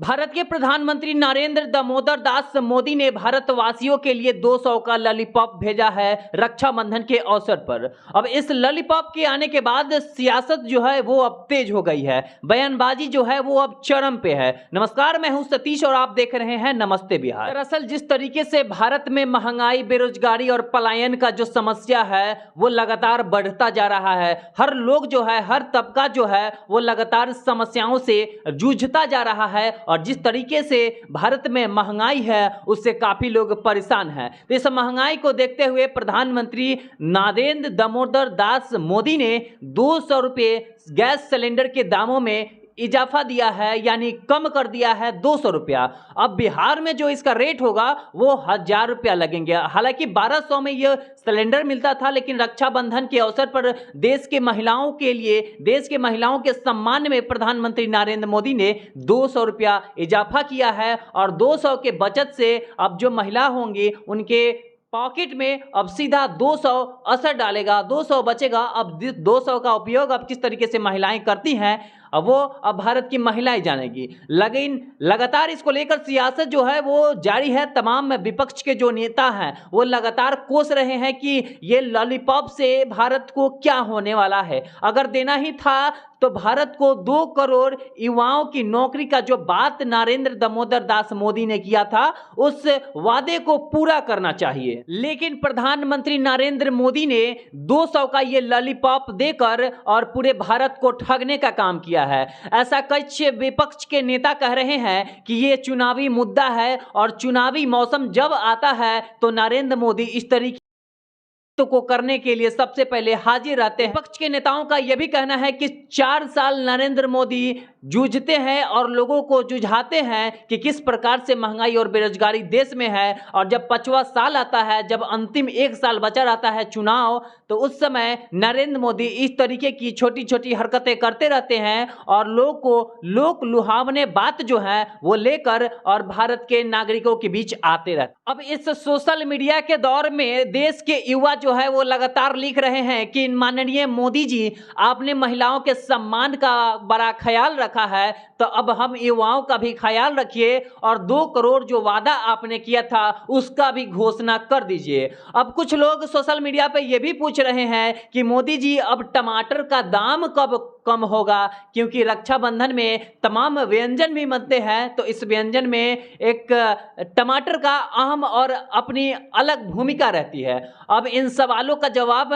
भारत के प्रधानमंत्री नरेंद्र दामोदर दास मोदी ने भारतवासियों के लिए 200 का लॉलीपॉप भेजा है रक्षाबंधन के अवसर पर। अब इस लॉलीपॉप के आने के बाद सियासत जो है वो अब तेज हो गई है, बयानबाजी जो है वो अब चरम पे है। नमस्कार, मैं हूं सतीश और आप देख रहे हैं नमस्ते बिहार। दरअसल जिस तरीके से भारत में महंगाई, बेरोजगारी और पलायन का जो समस्या है वो लगातार बढ़ता जा रहा है। हर लोग जो है, हर तबका जो है वो लगातार समस्याओं से जूझता जा रहा है और जिस तरीके से भारत में महंगाई है उससे काफी लोग परेशान हैं। तो इस महंगाई को देखते हुए प्रधानमंत्री नरेंद्र दामोदर दास मोदी ने 200 रुपये गैस सिलेंडर के दामों में इजाफा दिया है, यानी कम कर दिया है 200 रुपया। अब बिहार में जो इसका रेट होगा वो 1000 रुपया लगेंगे। हालांकि 1200 में यह सिलेंडर मिलता था, लेकिन रक्षाबंधन के अवसर पर देश के महिलाओं के लिए, देश के महिलाओं के सम्मान में प्रधानमंत्री नरेंद्र मोदी ने 200 रुपया इजाफा किया है और 200 के बचत से अब जो महिला होंगी उनके पॉकेट में अब सीधा 200 असर डालेगा, 200 बचेगा। अब 200 का उपयोग अब किस तरीके से महिलाएं करती हैं अब वो अब भारत की महिलाएं जानेगी। लेकिन लगातार इसको लेकर सियासत जो है वो जारी है। तमाम विपक्ष के जो नेता हैं वो लगातार कोस रहे हैं कि ये लॉलीपॉप से भारत को क्या होने वाला है। अगर देना ही था तो भारत को 2 करोड़ युवाओं की नौकरी का जो बात नरेंद्र दामोदर दास मोदी ने किया था उस वादे को पूरा करना चाहिए। लेकिन प्रधानमंत्री नरेंद्र मोदी ने 200 का ये लॉलीपॉप देकर और पूरे भारत को ठगने का काम किया है। ऐसा कई विपक्ष के नेता कह रहे हैं कि ये चुनावी मुद्दा है और चुनावी मौसम जब आता है तो नरेंद्र मोदी इस तरीके को करने के लिए सबसे पहले हाजिर रहते हैं। विपक्ष के नेताओं का यह भी कहना है कि 4 साल नरेंद्र मोदी जूझते हैं और लोगों को जुझाते हैं कि किस प्रकार से महंगाई और बेरोजगारी देश में है। और जब 5वां साल आता है, जब अंतिम 1 साल बचा रहता है चुनाव, तो उस समय नरेंद्र मोदी इस तरीके की छोटी छोटी हरकतें करते रहते हैं और लोग को लोक लुभावने बात जो है वो लेकर और भारत के नागरिकों के बीच आते रहते। अब इस सोशल मीडिया के दौर में देश के युवा जो है वो लगातार लिख रहे हैं कि माननीय मोदी जी, आपने महिलाओं के सम्मान का बड़ा ख्याल रखा है, तो अब हम युवाओं का भी ख्याल रखिए और 2 करोड़ जो वादा आपने किया था उसका भी घोषणा कर दीजिए। अब कुछ लोग सोशल मीडिया पे ये भी पूछ रहे हैं कि मोदी जी अब टमाटर का दाम कब कम होगा, क्योंकि रक्षाबंधन में तमाम व्यंजन भी बनते हैं, तो इस व्यंजन में एक टमाटर का अहम और अपनी अलग भूमिका रहती है। अब इन सवालों का जवाब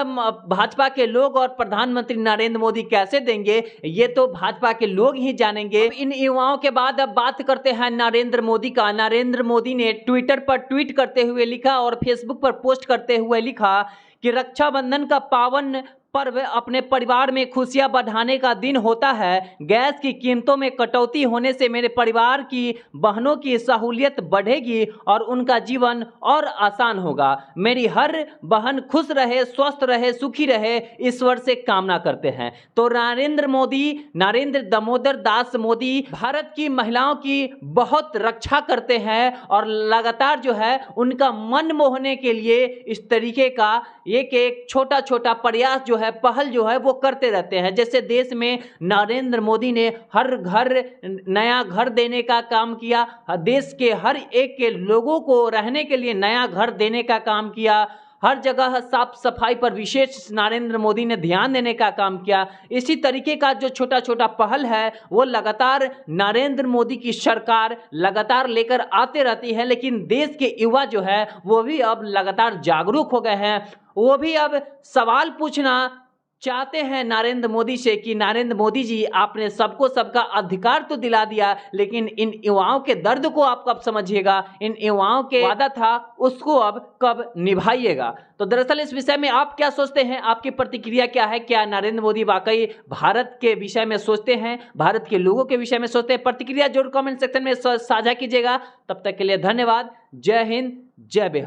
भाजपा के लोग और प्रधानमंत्री नरेंद्र मोदी कैसे देंगे ये तो भाजपा के लोग ही जानेंगे। इन युवाओं के बाद अब बात करते हैं नरेंद्र मोदी का। नरेंद्र मोदी ने ट्विटर पर ट्वीट करते हुए लिखा और फेसबुक पर पोस्ट करते हुए लिखा कि रक्षाबंधन का पावन पर्व अपने परिवार में खुशियां बढ़ाने का दिन होता है। गैस की कीमतों में कटौती होने से मेरे परिवार की बहनों की सहूलियत बढ़ेगी और उनका जीवन और आसान होगा। मेरी हर बहन खुश रहे, स्वस्थ रहे, सुखी रहे, ईश्वर से कामना करते हैं। तो नरेंद्र दामोदर दास मोदी भारत की महिलाओं की बहुत रक्षा करते हैं और लगातार जो है उनका मन मोहने के लिए इस तरीके का एक छोटा छोटा प्रयास जो है, पहल जो है वो करते रहते हैं। जैसे देश में नरेंद्र मोदी ने हर घर नया घर देने का काम किया, देश के हर एक के लोगों को रहने के लिए नया घर देने का काम किया, हर जगह साफ सफाई पर विशेष नरेंद्र मोदी ने ध्यान देने का काम किया। इसी तरीके का जो छोटा छोटा पहल है वो लगातार नरेंद्र मोदी की सरकार लगातार लेकर आते रहती है। लेकिन देश के युवा जो है वो भी अब लगातार जागरूक हो गए हैं। वो भी अब सवाल पूछना चाहते हैं नरेंद्र मोदी से कि नरेंद्र मोदी जी, आपने सबको सबका अधिकार तो दिला दिया, लेकिन इन युवाओं के दर्द को आप कब समझिएगा, इन युवाओं के वादा था उसको अब कब निभाइएगा। तो दरअसल इस विषय में आप क्या सोचते हैं, आपकी प्रतिक्रिया क्या है? क्या नरेंद्र मोदी वाकई भारत के विषय में सोचते हैं, भारत के लोगों के विषय में सोचते हैं? प्रतिक्रिया जरूर कमेंट सेक्शन में साझा कीजिएगा। तब तक के लिए धन्यवाद। जय हिंद, जय बिहार।